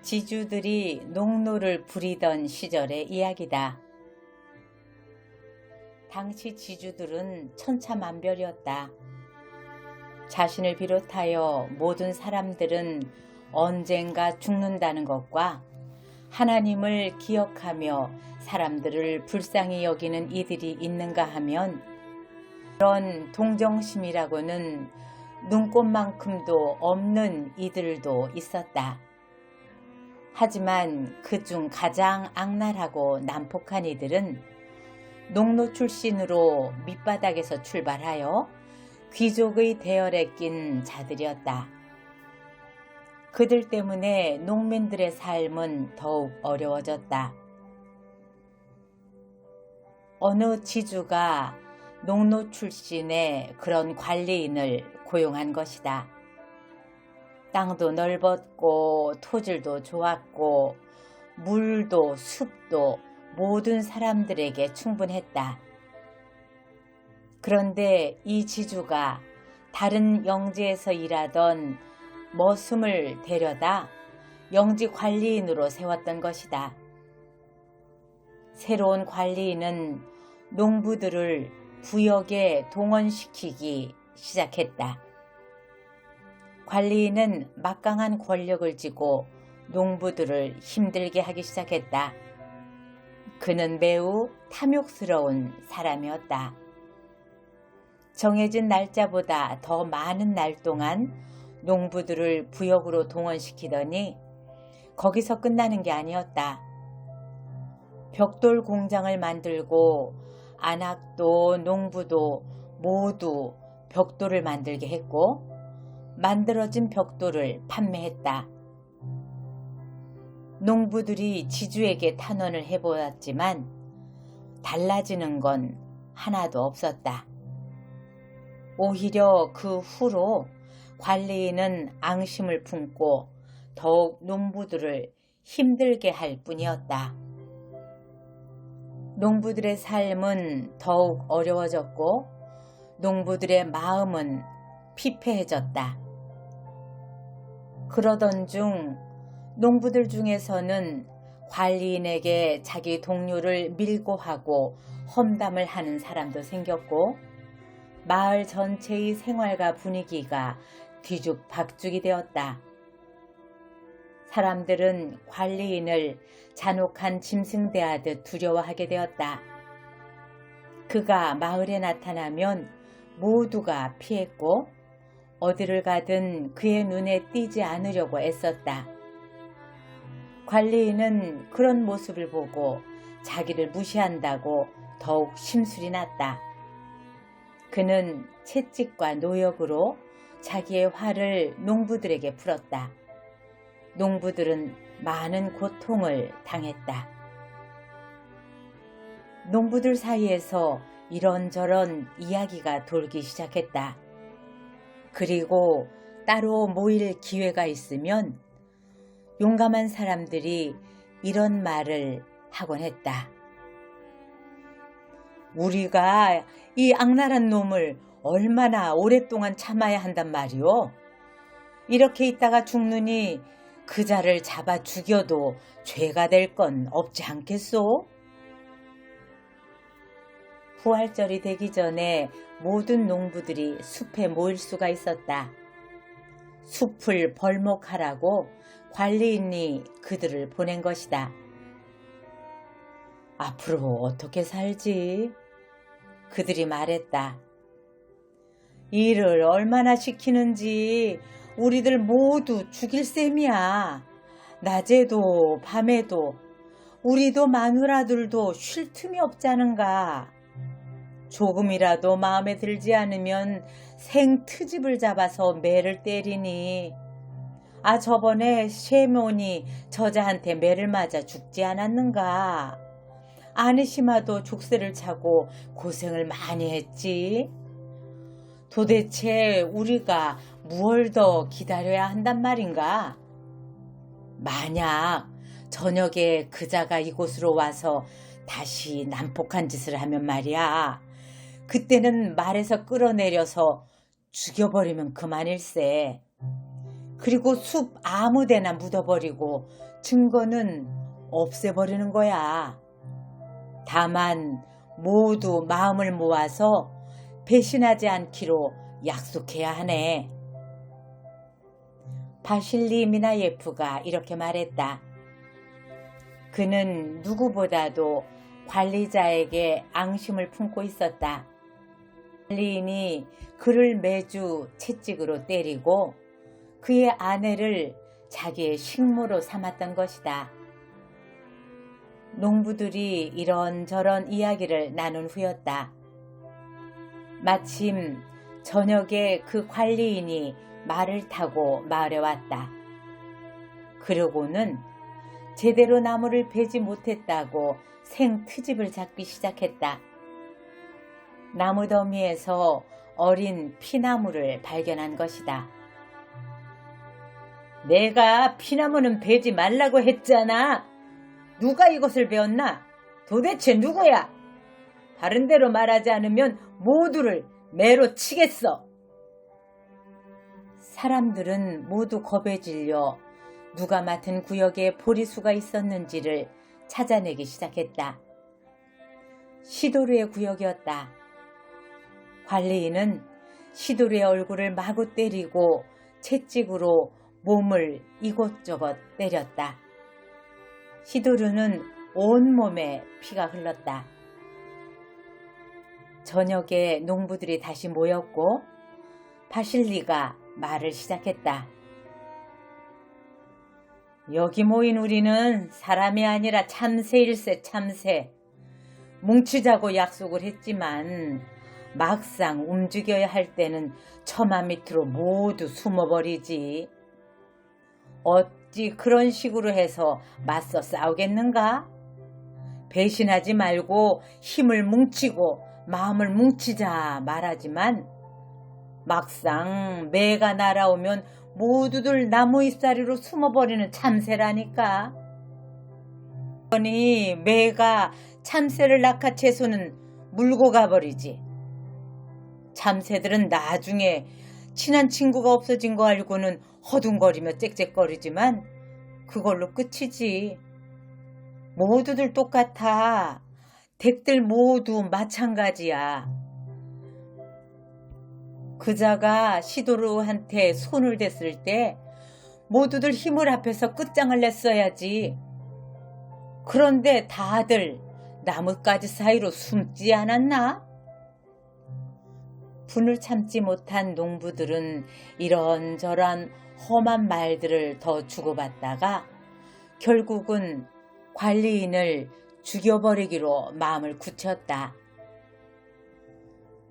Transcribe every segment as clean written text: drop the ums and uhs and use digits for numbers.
지주들이 농노를 부리던 시절의 이야기다. 당시 지주들은 천차만별이었다. 자신을 비롯하여 모든 사람들은 언젠가 죽는다는 것과 하나님을 기억하며 사람들을 불쌍히 여기는 이들이 있는가 하면 그런 동정심이라고는 눈꽃만큼도 없는 이들도 있었다. 하지만 그중 가장 악랄하고 난폭한 이들은 농노 출신으로 밑바닥에서 출발하여 귀족의 대열에 낀 자들이었다. 그들 때문에 농민들의 삶은 더욱 어려워졌다. 어느 지주가 농노 출신의 그런 관리인을 고용한 것이다. 땅도 넓었고 토질도 좋았고 물도 숲도 모든 사람들에게 충분했다. 그런데 이 지주가 다른 영지에서 일하던 머슴을 데려다 영지 관리인으로 세웠던 것이다. 새로운 관리인은 농부들을 부역에 동원시키기 시작했다. 관리인은 막강한 권력을 쥐고 농부들을 힘들게 하기 시작했다. 그는 매우 탐욕스러운 사람이었다. 정해진 날짜보다 더 많은 날 동안 농부들을 부역으로 동원시키더니 거기서 끝나는 게 아니었다. 벽돌 공장을 만들고 안악도 농부도 모두 벽돌을 만들게 했고 만들어진 벽돌을 판매했다. 농부들이 지주에게 탄원을 해보았지만 달라지는 건 하나도 없었다. 오히려 그 후로 관리인은 앙심을 품고 더욱 농부들을 힘들게 할 뿐이었다. 농부들의 삶은 더욱 어려워졌고 농부들의 마음은 피폐해졌다. 그러던 중 농부들 중에서는 관리인에게 자기 동료를 밀고 하고 험담을 하는 사람도 생겼고 마을 전체의 생활과 분위기가 뒤죽박죽이 되었다. 사람들은 관리인을 잔혹한 짐승대하듯 두려워하게 되었다. 그가 마을에 나타나면 모두가 피했고 어디를 가든 그의 눈에 띄지 않으려고 애썼다. 관리인은 그런 모습을 보고 자기를 무시한다고 더욱 심술이 났다. 그는 채찍과 노역으로 자기의 화를 농부들에게 풀었다. 농부들은 많은 고통을 당했다. 농부들 사이에서 이런저런 이야기가 돌기 시작했다. 그리고 따로 모일 기회가 있으면 용감한 사람들이 이런 말을 하곤 했다. 우리가 이 악랄한 놈을 얼마나 오랫동안 참아야 한단 말이오. 이렇게 있다가 죽느니 그 자를 잡아 죽여도 죄가 될 건 없지 않겠소? 부활절이 되기 전에 모든 농부들이 숲에 모일 수가 있었다. 숲을 벌목하라고 관리인이 그들을 보낸 것이다. 앞으로 어떻게 살지? 그들이 말했다. 일을 얼마나 시키는지 우리들 모두 죽일 셈이야. 낮에도 밤에도 우리도 마누라들도 쉴 틈이 없자는가. 조금이라도 마음에 들지 않으면 생트집을 잡아서 매를 때리니 저번에 셰몬이 저자한테 매를 맞아 죽지 않았는가. 아느시마도 족쇄를 차고 고생을 많이 했지. 도대체 우리가 무얼 더 기다려야 한단 말인가? 만약 저녁에 그자가 이곳으로 와서 다시 난폭한 짓을 하면 말이야. 그때는 말에서 끌어내려서 죽여버리면 그만일세. 그리고 숲 아무데나 묻어버리고 증거는 없애버리는 거야. 다만 모두 마음을 모아서 배신하지 않기로 약속해야 하네. 바실리 미나예프가 이렇게 말했다. 그는 누구보다도 관리자에게 앙심을 품고 있었다. 관리인이 그를 매주 채찍으로 때리고 그의 아내를 자기의 식모로 삼았던 것이다. 농부들이 이런저런 이야기를 나눈 후였다. 마침 저녁에 그 관리인이 말을 타고 마을에 왔다. 그러고는 제대로 나무를 베지 못했다고 생트집을 잡기 시작했다. 나무 더미에서 어린 피나무를 발견한 것이다. 내가 피나무는 베지 말라고 했잖아. 누가 이것을 베었나? 도대체 누구야? 바른 대로 말하지 않으면 모두를 매로 치겠어. 사람들은 모두 겁에 질려 누가 맡은 구역에 보리수가 있었는지를 찾아내기 시작했다. 시도르의 구역이었다. 관리인은 시도르의 얼굴을 마구 때리고 채찍으로 몸을 이곳저곳 때렸다. 시도르는 온몸에 피가 흘렀다. 저녁에 농부들이 다시 모였고 바실리가 말을 시작했다. 여기 모인 우리는 사람이 아니라 참새일세 참새. 뭉치자고 약속을 했지만 막상 움직여야 할 때는 처마 밑으로 모두 숨어버리지. 어찌 그런 식으로 해서 맞서 싸우겠는가? 배신하지 말고 힘을 뭉치고 마음을 뭉치자 말하지만 막상 매가 날아오면 모두들 나무 잎사리로 숨어버리는 참새라니까. 그러니 매가 참새를 낚아채서는 물고 가버리지. 참새들은 나중에 친한 친구가 없어진 거 알고는 허둥거리며 짹짹거리지만 그걸로 끝이지. 모두들 똑같아. 댁들 모두 마찬가지야. 그자가 시도르한테 손을 댔을 때 모두들 힘을 합해서 끝장을 냈어야지. 그런데 다들 나뭇가지 사이로 숨지 않았나? 분을 참지 못한 농부들은 이런저런 험한 말들을 더 주고받다가 결국은 관리인을 죽여버리기로 마음을 굳혔다.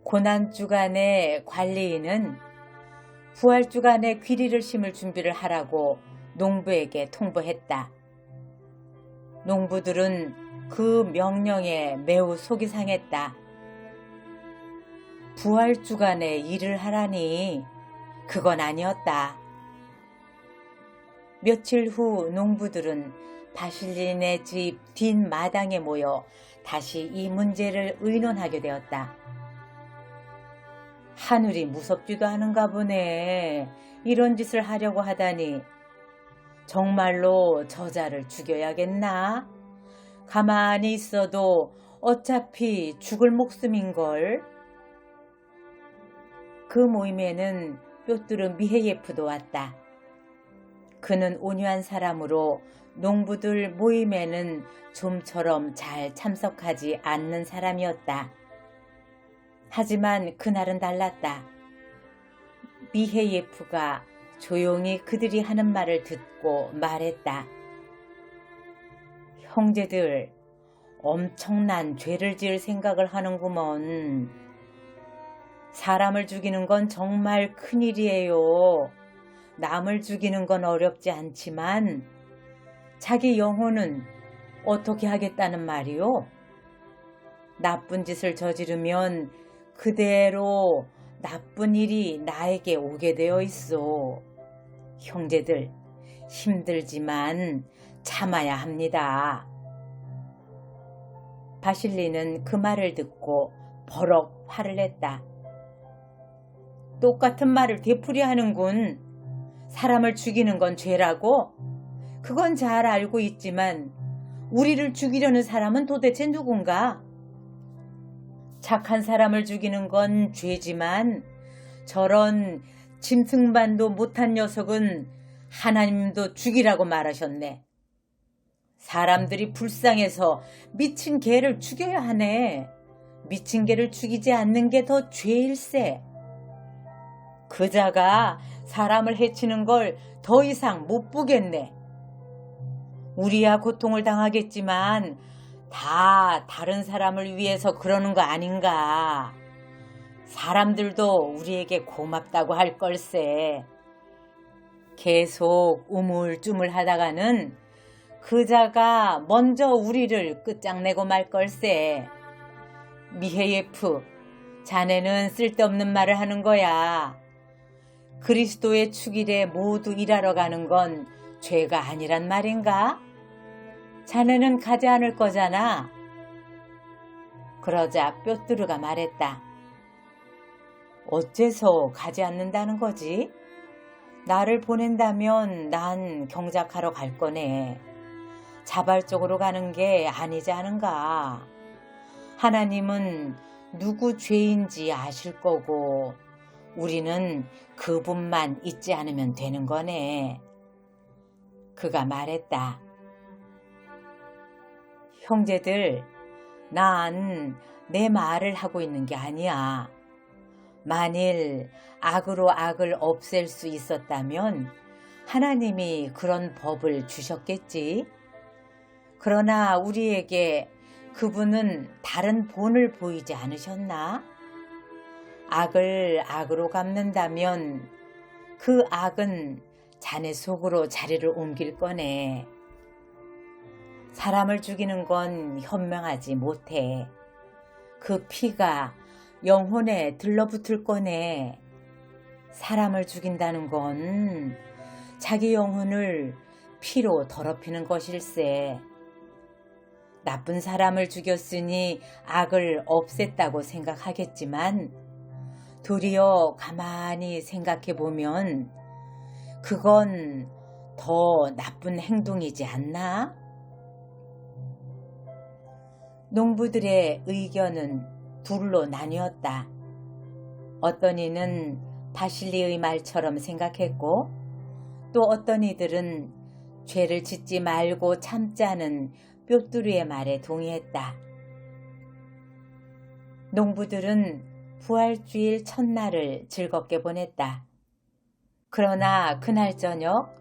고난주간에 관리인은 부활주간에 귀리를 심을 준비를 하라고 농부에게 통보했다. 농부들은 그 명령에 매우 속이 상했다. 부활주간에 일을 하라니 그건 아니었다. 며칠 후 농부들은 바실린의 집 뒷마당에 모여 다시 이 문제를 의논하게 되었다. 하늘이 무섭지도 않은가 보네. 이런 짓을 하려고 하다니. 정말로 저자를 죽여야겠나? 가만히 있어도 어차피 죽을 목숨인걸. 그 모임에는 뾰뚜르 미헤예프도 왔다. 그는 온유한 사람으로 농부들 모임에는 좀처럼 잘 참석하지 않는 사람이었다. 하지만 그날은 달랐다. 미헤예프가 조용히 그들이 하는 말을 듣고 말했다. 형제들, 엄청난 죄를 지을 생각을 하는구먼. 사람을 죽이는 건 정말 큰일이에요. 남을 죽이는 건 어렵지 않지만 자기 영혼은 어떻게 하겠다는 말이요? 나쁜 짓을 저지르면 그대로 나쁜 일이 나에게 오게 되어 있어. 형제들, 힘들지만 참아야 합니다. 바실리는 그 말을 듣고 버럭 화를 냈다. 똑같은 말을 되풀이하는군. 사람을 죽이는 건 죄라고? 그건 잘 알고 있지만 우리를 죽이려는 사람은 도대체 누군가? 착한 사람을 죽이는 건 죄지만 저런 짐승반도 못한 녀석은 하나님도 죽이라고 말하셨네. 사람들이 불쌍해서 미친 개를 죽여야 하네. 미친 개를 죽이지 않는 게 더 죄일세. 그자가 사람을 해치는 걸 더 이상 못 보겠네. 우리야 고통을 당하겠지만 다 다른 사람을 위해서 그러는 거 아닌가. 사람들도 우리에게 고맙다고 할 걸세. 계속 우물쭈물 하다가는 그자가 먼저 우리를 끝장내고 말 걸세. 미헤예프, 자네는 쓸데없는 말을 하는 거야. 그리스도의 축일에 모두 일하러 가는 건 죄가 아니란 말인가? 자네는 가지 않을 거잖아. 그러자 뼈뚜루가 말했다. 어째서 가지 않는다는 거지? 나를 보낸다면 난 경작하러 갈 거네. 자발적으로 가는 게 아니지 않은가? 하나님은 누구 죄인지 아실 거고 우리는 그분만 잊지 않으면 되는 거네. 그가 말했다. 형제들, 난 내 말을 하고 있는 게 아니야. 만일 악으로 악을 없앨 수 있었다면 하나님이 그런 법을 주셨겠지. 그러나 우리에게 그분은 다른 본을 보이지 않으셨나? 악을 악으로 갚는다면 그 악은 자네 속으로 자리를 옮길 거네. 사람을 죽이는 건 현명하지 못해. 그 피가 영혼에 들러붙을 거네. 사람을 죽인다는 건 자기 영혼을 피로 더럽히는 것일세. 나쁜 사람을 죽였으니 악을 없앴다고 생각하겠지만 도리어 가만히 생각해 보면 그건 더 나쁜 행동이지 않나? 농부들의 의견은 둘로 나뉘었다. 어떤 이는 바실리의 말처럼 생각했고 또 어떤 이들은 죄를 짓지 말고 참자는 뼈뚜루의 말에 동의했다. 농부들은 부활주일 첫날을 즐겁게 보냈다. 그러나 그날 저녁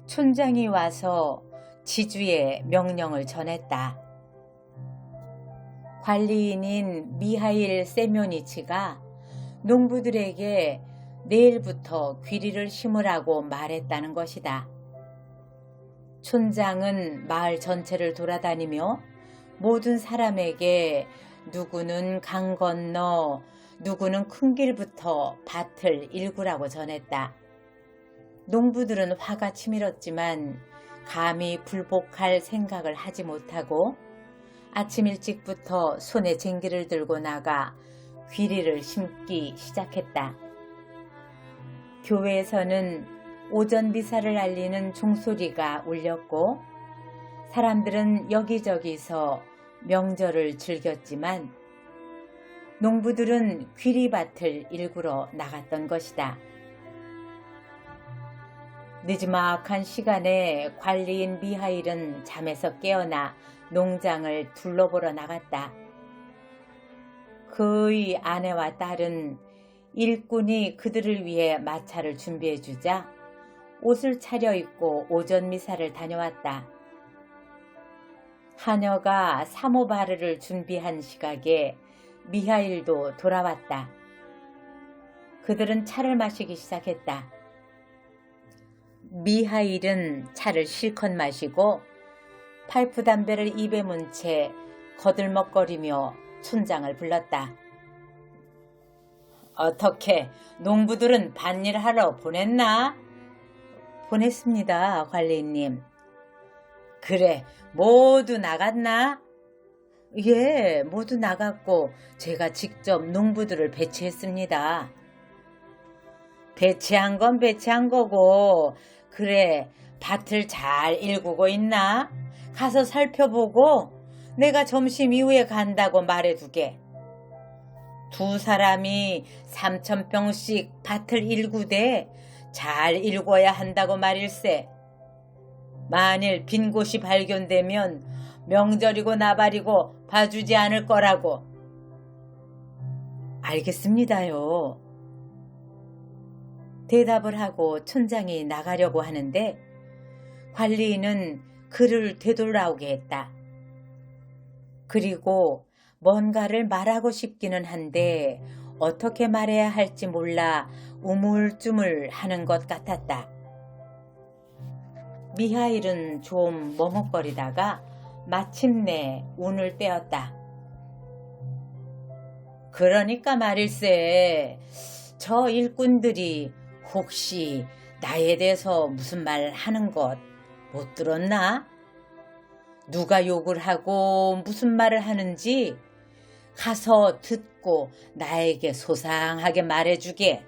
촌장이 와서 지주의 명령을 전했다. 관리인인 미하일 세묘니치가 농부들에게 내일부터 귀리를 심으라고 말했다는 것이다. 촌장은 마을 전체를 돌아다니며 모든 사람에게 누구는 강 건너 누구는 큰 길부터 밭을 일구라고 전했다. 농부들은 화가 치밀었지만 감히 불복할 생각을 하지 못하고 아침 일찍부터 손에 쟁기를 들고 나가 귀리를 심기 시작했다. 교회에서는 오전 미사를 알리는 종소리가 울렸고 사람들은 여기저기서 명절을 즐겼지만 농부들은 귀리밭을 일구러 나갔던 것이다. 늦지막한 시간에 관리인 미하일은 잠에서 깨어나 농장을 둘러보러 나갔다. 그의 아내와 딸은 일꾼이 그들을 위해 마차를 준비해주자 옷을 차려입고 오전 미사를 다녀왔다. 하녀가 사모바르를 준비한 시각에 미하일도 돌아왔다. 그들은 차를 마시기 시작했다. 미하일은 차를 실컷 마시고 파이프 담배를 입에 문 채 거들먹거리며 촌장을 불렀다. 어떻게 농부들은 밭일하러 보냈나? 보냈습니다, 관리님. 그래, 모두 나갔나? 예, 모두 나갔고 제가 직접 농부들을 배치했습니다. 배치한 건 배치한 거고, 그래, 밭을 잘 일구고 있나? 가서 살펴보고 내가 점심 이후에 간다고 말해두게. 두 사람이 3,000평씩 밭을 일구되 잘 일궈야 한다고 말일세. 만일 빈 곳이 발견되면 명절이고 나발이고 봐주지 않을 거라고. 알겠습니다요. 대답을 하고 촌장이 나가려고 하는데 관리인은 그를 되돌아오게 했다. 그리고 뭔가를 말하고 싶기는 한데 어떻게 말해야 할지 몰라 우물쭈물 하는 것 같았다. 미하일은 좀 머뭇거리다가 마침내 운을 떼었다. 그러니까 말일세, 저 일꾼들이 혹시 나에 대해서 무슨 말 하는 것 못 들었나? 누가 욕을 하고 무슨 말을 하는지 가서 듣고 나에게 소상하게 말해주게.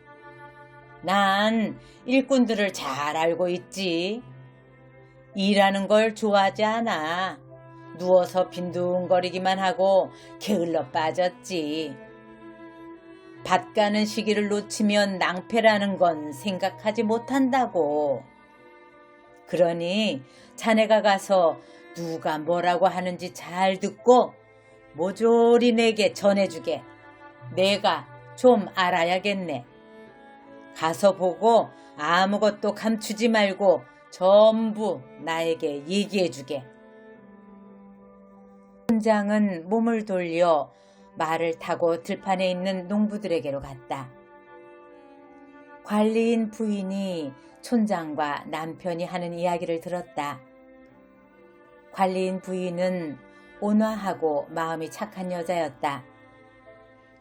난 일꾼들을 잘 알고 있지. 일하는 걸 좋아하지 않아. 누워서 빈둥거리기만 하고 게을러 빠졌지. 밭 가는 시기를 놓치면 낭패라는 건 생각하지 못한다고. 그러니 자네가 가서 누가 뭐라고 하는지 잘 듣고 모조리 내게 전해주게. 내가 좀 알아야겠네. 가서 보고 아무것도 감추지 말고 전부 나에게 얘기해주게. 촌장은 몸을 돌려 말을 타고 들판에 있는 농부들에게로 갔다. 관리인 부인이 촌장과 남편이 하는 이야기를 들었다. 관리인 부인은 온화하고 마음이 착한 여자였다.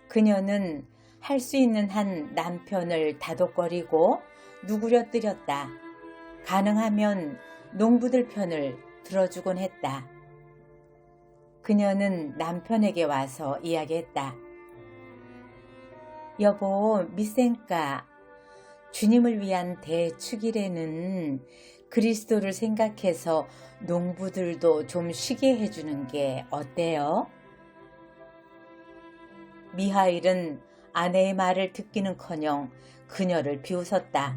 그녀는 할 수 있는 한 남편을 다독거리고 누구려뜨렸다. 가능하면 농부들 편을 들어주곤 했다. 그녀는 남편에게 와서 이야기했다. 여보, 미생까, 주님을 위한 대축일에는 그리스도를 생각해서 농부들도 좀 쉬게 해주는 게 어때요? 미하일은 아내의 말을 듣기는커녕 그녀를 비웃었다.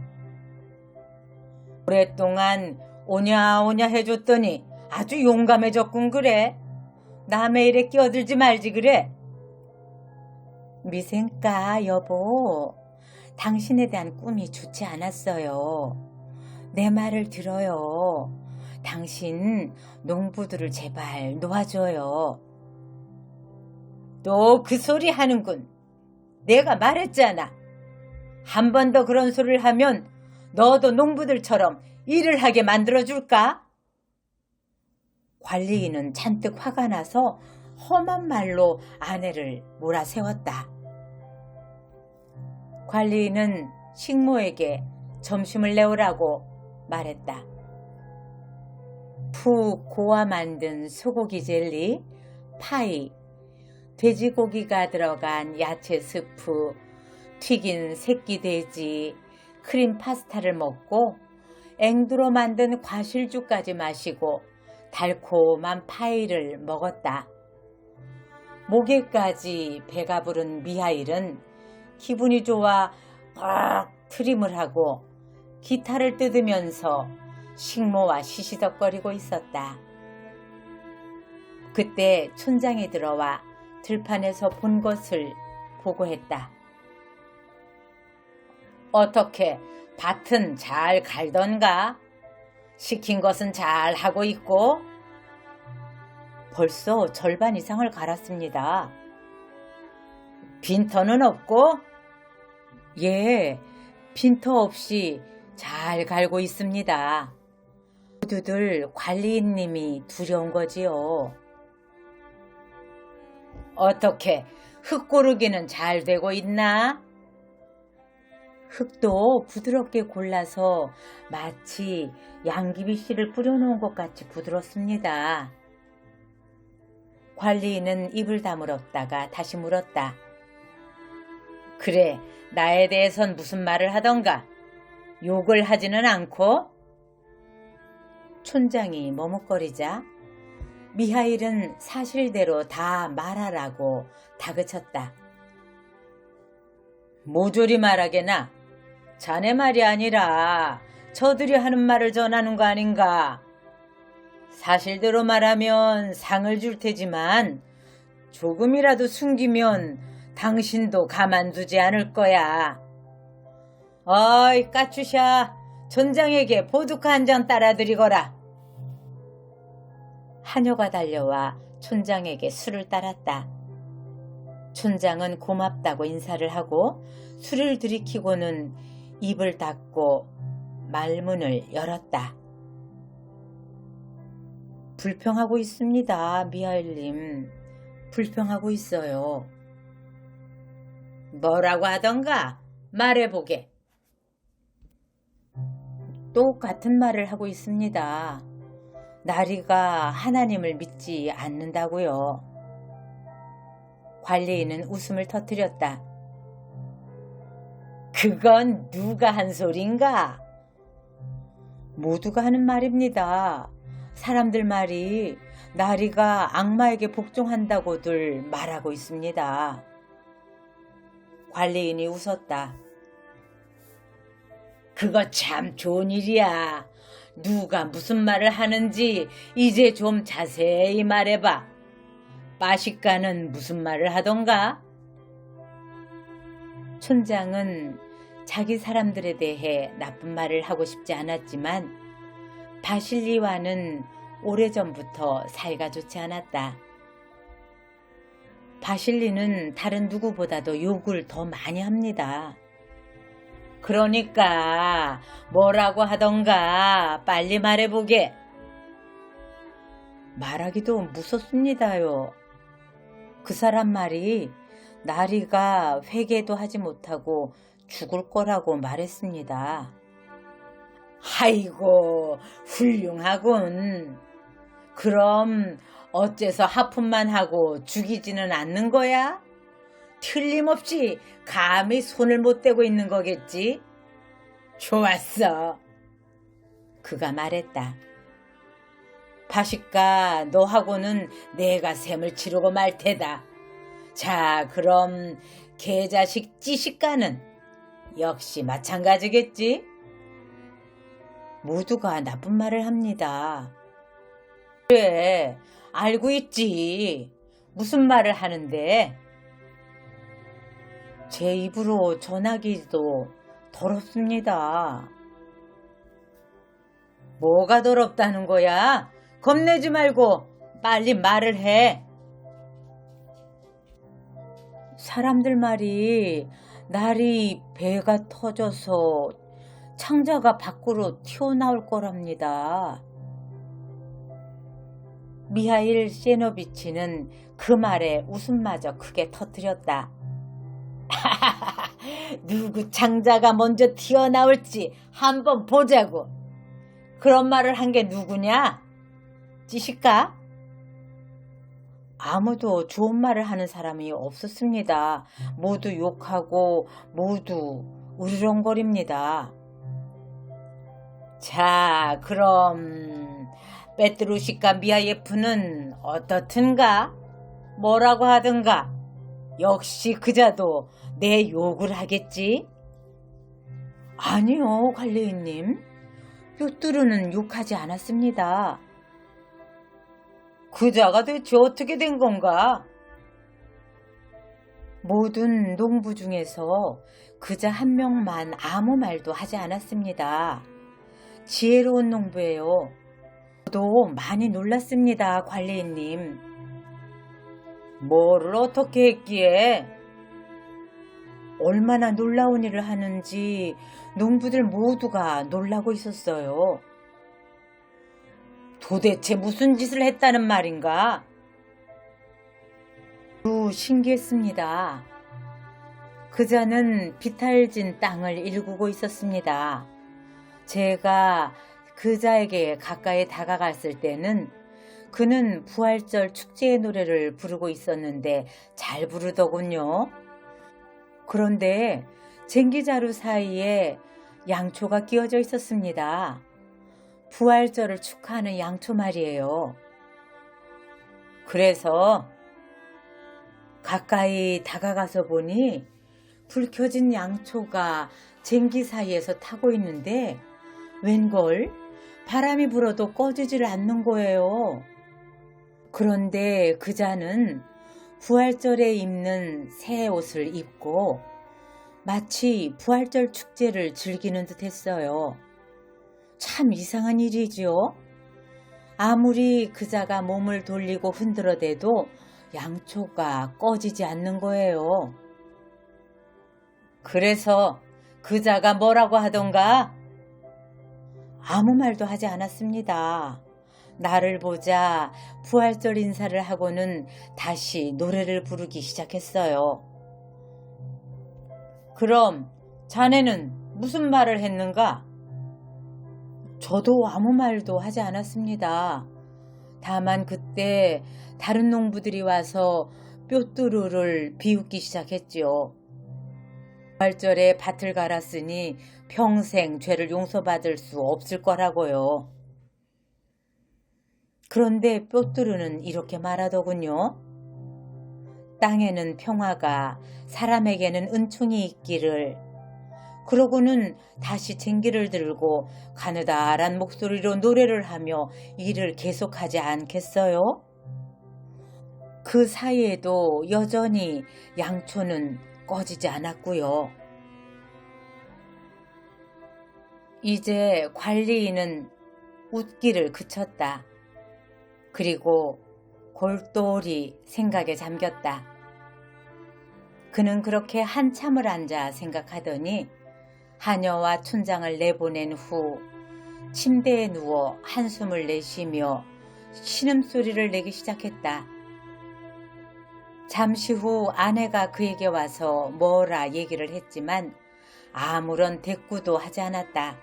오랫동안 오냐오냐 해줬더니 아주 용감해졌군 그래. 남의 일에 끼어들지 말지 그래. 미생까 여보, 당신에 대한 꿈이 좋지 않았어요. 내 말을 들어요. 당신 농부들을 제발 놓아줘요. 또 그 소리 하는군. 내가 말했잖아. 한 번 더 그런 소리를 하면 너도 농부들처럼 일을 하게 만들어줄까? 관리인은 잔뜩 화가 나서 험한 말로 아내를 몰아세웠다. 관리인은 식모에게 점심을 내오라고 말했다. 푹 고아 만든 소고기 젤리, 파이, 돼지고기가 들어간 야채 스프, 튀긴 새끼 돼지, 크림 파스타를 먹고 앵두로 만든 과실주까지 마시고 달콤한 파이를 먹었다. 목에까지 배가 부른 미하일은 기분이 좋아 꽉 트림을 하고 기타를 뜯으면서 식모와 시시덕거리고 있었다. 그때 촌장이 들어와 들판에서 본 것을 보고했다. 어떻게 밭은 잘 갈던가? 시킨 것은 잘 하고 있고? 벌써 절반 이상을 갈았습니다. 빈터는 없고? 예, 빈터 없이 잘 갈고 있습니다. 모두들 관리인님이 두려운 거지요. 어떻게 흙 고르기는 잘 되고 있나? 흙도 부드럽게 골라서 마치 양귀비 씨를 뿌려놓은 것 같이 부드럽습니다. 관리인은 입을 다물었다가 다시 물었다. 그래, 나에 대해선 무슨 말을 하던가? 욕을 하지는 않고? 촌장이 머뭇거리자 미하일은 사실대로 다 말하라고 다그쳤다. 모조리 말하게나. 자네 말이 아니라 저들이 하는 말을 전하는 거 아닌가. 사실대로 말하면 상을 줄 테지만 조금이라도 숨기면 당신도 가만두지 않을 거야. 어이 까추샤, 전장에게 보드카 한 잔 따라드리거라. 하녀가 달려와 촌장에게 술을 따랐다. 촌장은 고맙다고 인사를 하고 술을 들이키고는 입을 닫고 말문을 열었다. 불평하고 있습니다, 미하일님. 불평하고 있어요. 뭐라고 하던가 말해보게. 똑같은 말을 하고 있습니다. 나리가 하나님을 믿지 않는다고요. 관리인은 웃음을 터뜨렸다. 그건 누가 한 소린가? 모두가 하는 말입니다. 사람들 말이 나리가 악마에게 복종한다고들 말하고 있습니다. 관리인이 웃었다. 그거 참 좋은 일이야. 누가 무슨 말을 하는지 이제 좀 자세히 말해봐. 빠시카는 무슨 말을 하던가? 촌장은 자기 사람들에 대해 나쁜 말을 하고 싶지 않았지만 바실리와는 오래전부터 사이가 좋지 않았다. 바실리는 다른 누구보다도 욕을 더 많이 합니다. 그러니까 뭐라고 하던가 빨리 말해보게. 말하기도 무섭습니다요. 그 사람 말이 나리가 회개도 하지 못하고 죽을 거라고 말했습니다. 아이고, 훌륭하군. 그럼 어째서 하품만 하고 죽이지는 않는 거야? 틀림없이 감히 손을 못 대고 있는 거겠지? 좋았어. 그가 말했다. 바시카, 너하고는 내가 셈을 치르고 말 테다. 자, 그럼 개자식 찌시카는 역시 마찬가지겠지? 모두가 나쁜 말을 합니다. 그래, 알고 있지. 무슨 말을 하는데? 제 입으로 전하기도 더럽습니다. 뭐가 더럽다는 거야? 겁내지 말고 빨리 말을 해. 사람들 말이 날이 배가 터져서 창자가 밖으로 튀어나올 거랍니다. 미하일 세노비치는 그 말에 웃음마저 크게 터뜨렸다. 누구 창자가 먼저 튀어나올지 한번 보자고. 그런 말을 한 게 누구냐? 찌실까? 아무도 좋은 말을 하는 사람이 없었습니다. 모두 욕하고 모두 으르렁거립니다. 자, 그럼 베트루시카 미하예프는 어떻든가? 뭐라고 하든가? 역시 그자도 내 욕을 하겠지? 아니요, 관리인님. 뾰뚜루는 욕하지 않았습니다. 그자가 대체 어떻게 된 건가? 모든 농부 중에서 그자 한 명만 아무 말도 하지 않았습니다. 지혜로운 농부예요. 저도 많이 놀랐습니다, 관리인님. 뭐를 어떻게 했기에? 얼마나 놀라운 일을 하는지 농부들 모두가 놀라고 있었어요. 도대체 무슨 짓을 했다는 말인가? 신기했습니다. 그자는 비탈진 땅을 일구고 있었습니다. 제가 그자에게 가까이 다가갔을 때는 그는 부활절 축제의 노래를 부르고 있었는데 잘 부르더군요. 그런데 쟁기자루 사이에 양초가 끼워져 있었습니다. 부활절을 축하하는 양초 말이에요. 그래서 가까이 다가가서 보니 불 켜진 양초가 쟁기 사이에서 타고 있는데 웬걸 바람이 불어도 꺼지질 않는 거예요. 그런데 그자는 부활절에 입는 새 옷을 입고 마치 부활절 축제를 즐기는 듯 했어요. 참 이상한 일이지요. 아무리 그자가 몸을 돌리고 흔들어대도 양초가 꺼지지 않는 거예요. 그래서 그자가 뭐라고 하던가? 아무 말도 하지 않았습니다. 나를 보자 부활절 인사를 하고는 다시 노래를 부르기 시작했어요. 그럼 자네는 무슨 말을 했는가? 저도 아무 말도 하지 않았습니다. 다만 그때 다른 농부들이 와서 뾰뚜루를 비웃기 시작했지요. 부활절에 밭을 갈았으니 평생 죄를 용서받을 수 없을 거라고요. 그런데 뾰뚜루는 이렇게 말하더군요. 땅에는 평화가, 사람에게는 은총이 있기를. 그러고는 다시 쟁기를 들고 가느다란 목소리로 노래를 하며 일을 계속하지 않겠어요? 그 사이에도 여전히 양초는 꺼지지 않았고요. 이제 관리인은 웃기를 그쳤다. 그리고 골똘히 생각에 잠겼다. 그는 그렇게 한참을 앉아 생각하더니 하녀와 춘장을 내보낸 후 침대에 누워 한숨을 내쉬며 신음소리를 내기 시작했다. 잠시 후 아내가 그에게 와서 뭐라 얘기를 했지만 아무런 대꾸도 하지 않았다.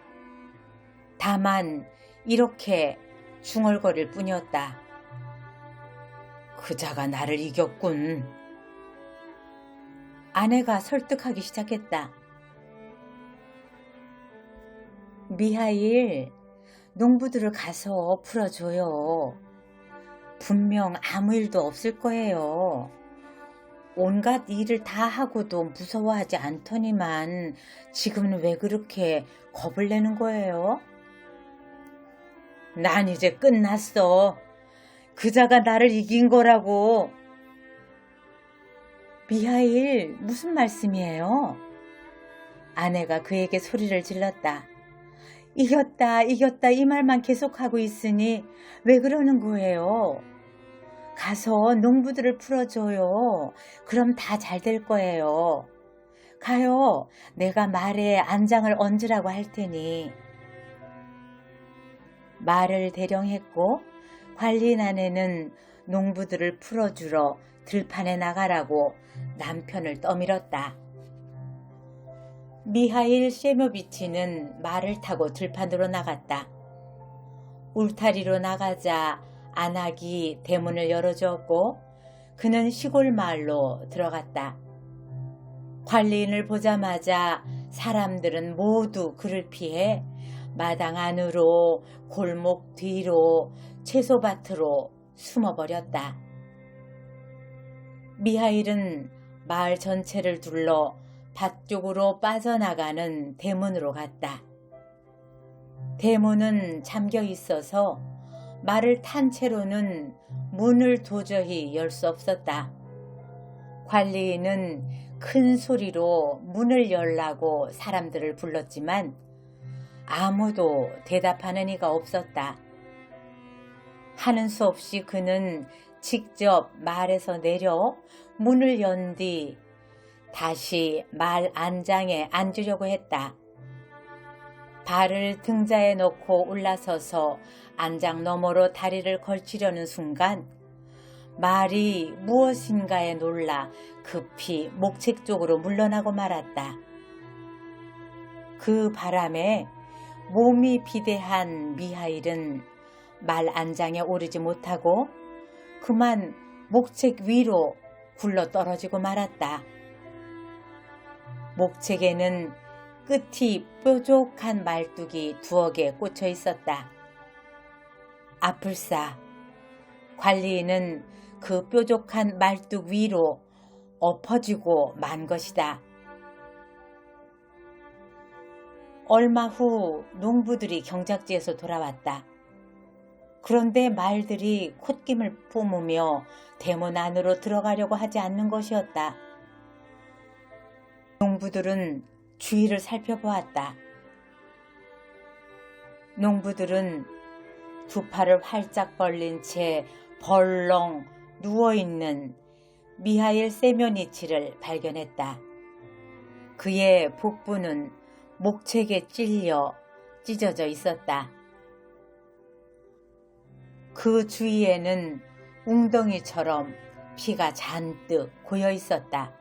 다만 이렇게 중얼거릴 뿐이었다. 그자가 나를 이겼군. 아내가 설득하기 시작했다. 미하일, 농부들을 가서 풀어줘요. 분명 아무 일도 없을 거예요. 온갖 일을 다 하고도 무서워하지 않더니만 지금은 왜 그렇게 겁을 내는 거예요? 난 이제 끝났어. 그자가 나를 이긴 거라고. 미하일, 무슨 말씀이에요? 아내가 그에게 소리를 질렀다. 이겼다, 이겼다 이 말만 계속하고 있으니 왜 그러는 거예요? 가서 농부들을 풀어줘요. 그럼 다 잘 될 거예요. 가요. 내가 말에 안장을 얹으라고 할 테니. 말을 대령했고 관리인 아내는 농부들을 풀어주러 들판에 나가라고 남편을 떠밀었다. 미하일 셰모비치는 말을 타고 들판으로 나갔다. 울타리로 나가자 안악이 대문을 열어주었고 그는 시골 마을로 들어갔다. 관리인을 보자마자 사람들은 모두 그를 피해 마당 안으로, 골목 뒤로, 채소밭으로 숨어버렸다. 미하일은 마을 전체를 둘러 밭 쪽으로 빠져나가는 대문으로 갔다. 대문은 잠겨 있어서 말을 탄 채로는 문을 도저히 열 수 없었다. 관리인은 큰 소리로 문을 열라고 사람들을 불렀지만 아무도 대답하는 이가 없었다. 하는 수 없이 그는 직접 말에서 내려 문을 연 뒤 다시 말 안장에 앉으려고 했다. 발을 등자에 넣고 올라서서 안장 너머로 다리를 걸치려는 순간 말이 무엇인가에 놀라 급히 목책 쪽으로 물러나고 말았다. 그 바람에 몸이 비대한 미하일은 말 안장에 오르지 못하고 그만 목책 위로 굴러 떨어지고 말았다. 목책에는 끝이 뾰족한 말뚝이 두어 개 꽂혀 있었다. 아플싸. 관리인은 그 뾰족한 말뚝 위로 엎어지고 만 것이다. 얼마 후 농부들이 경작지에서 돌아왔다. 그런데 말들이 콧김을 뿜으며 대문 안으로 들어가려고 하지 않는 것이었다. 농부들은 주위를 살펴보았다. 농부들은 두 팔을 활짝 벌린 채 벌렁 누워있는 미하일 세면이치를 발견했다. 그의 복부는 목책에 찔려 찢어져 있었다. 그 주위에는 웅덩이처럼 피가 잔뜩 고여 있었다.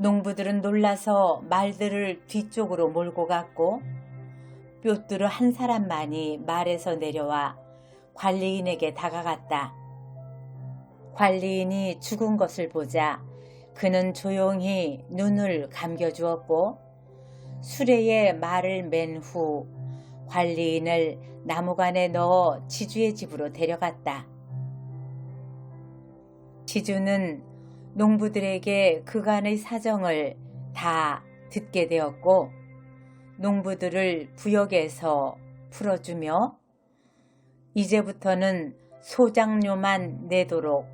농부들은 놀라서 말들을 뒤쪽으로 몰고 갔고 뾰뚜루 한 사람만이 말에서 내려와 관리인에게 다가갔다. 관리인이 죽은 것을 보자 그는 조용히 눈을 감겨주었고 수레에 말을 맨 후 관리인을 나무관에 넣어 지주의 집으로 데려갔다. 지주는 농부들에게 그간의 사정을 다 듣게 되었고 농부들을 부역에서 풀어주며 이제부터는 소장료만 내도록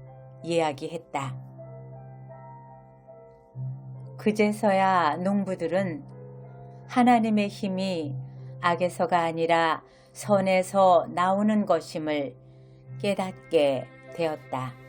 이야기했다. 그제서야 농부들은 하나님의 힘이 악에서가 아니라 선에서 나오는 것임을 깨닫게 되었다.